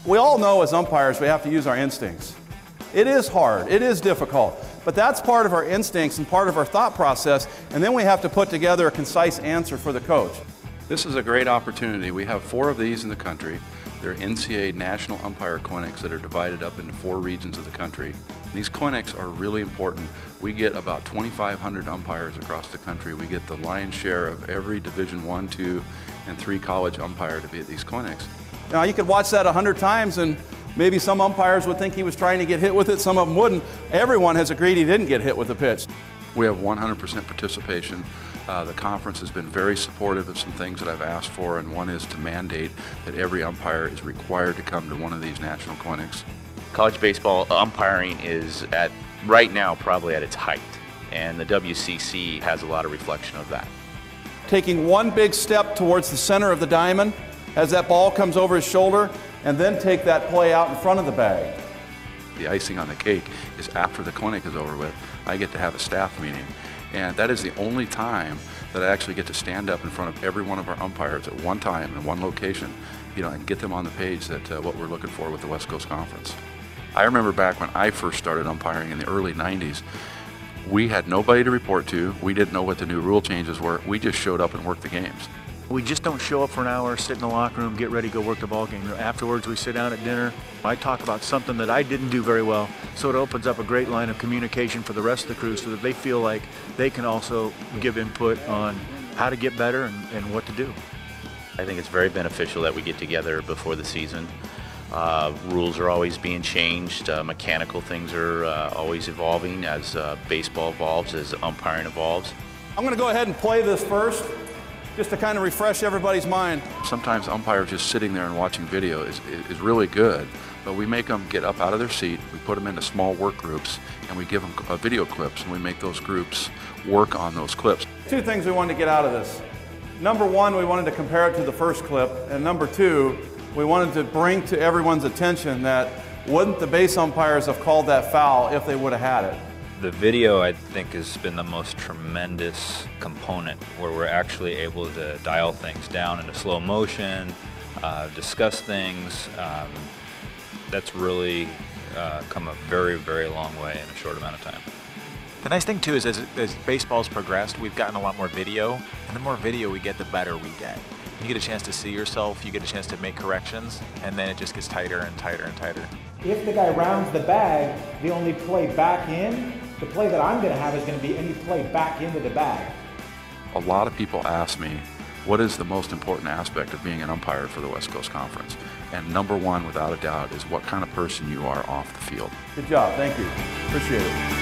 We all know as umpires we have to use our instincts. It is hard, it is difficult, but that's part of our instincts and part of our thought process, and then we have to put together a concise answer for the coach. This is a great opportunity. We have 4 of these in the country. They're NCAA national umpire clinics that are divided up into 4 regions of the country. These clinics are really important. We get about 2,500 umpires across the country. We get the lion's share of every Division I, II, and III college umpire to be at these clinics. Now you could watch that 100 times and maybe some umpires would think he was trying to get hit with it, some of them wouldn't. Everyone has agreed he didn't get hit with the pitch. We have 100% participation. The conference has been very supportive of some things that I've asked for, and one is to mandate that every umpire is required to come to one of these national clinics. College baseball umpiring is right now probably at its height, and the WCC has a lot of reflection of that. Taking one big step towards the center of the diamond as that ball comes over his shoulder, and then take that play out in front of the bag. The icing on the cake is after the clinic is over with, I get to have a staff meeting. And that is the only time that I actually get to stand up in front of every one of our umpires at one time in one location, and get them on the page that what we're looking for with the West Coast Conference. I remember back when I first started umpiring in the early 90s, we had nobody to report to. We didn't know what the new rule changes were. We just showed up and worked the games. We just don't show up for an hour, sit in the locker room, get ready, go work the ball game. Afterwards, we sit down at dinner. I talk about something that I didn't do very well, so it opens up a great line of communication for the rest of the crew so that they feel like they can also give input on how to get better and what to do. I think it's very beneficial that we get together before the season. Rules are always being changed. Mechanical things are always evolving as baseball evolves, as umpiring evolves. I'm going to go ahead and play this first, just to kind of refresh everybody's mind. Sometimes umpires just sitting there and watching video is really good, but we make them get up out of their seat, we put them into small work groups, and we give them video clips, and we make those groups work on those clips. 2 things we wanted to get out of this. Number 1, we wanted to compare it to the first clip, and number 2, we wanted to bring to everyone's attention that wouldn't the base umpires have called that foul if they would have had it? The video, I think, has been the most tremendous component where we're actually able to dial things down into slow motion, discuss things. That's really come a very, very long way in a short amount of time. The nice thing, too, is as baseball's progressed, we've gotten a lot more video, and the more video we get, the better we get. You get a chance to see yourself, you get a chance to make corrections, and then it just gets tighter and tighter and tighter. If the guy rounds the bag, the only play back in, the play that I'm going to have is going to be any play back into the bag. A lot of people ask me, what is the most important aspect of being an umpire for the West Coast Conference? And number 1, without a doubt, is what kind of person you are off the field. Good job, thank you. Appreciate it.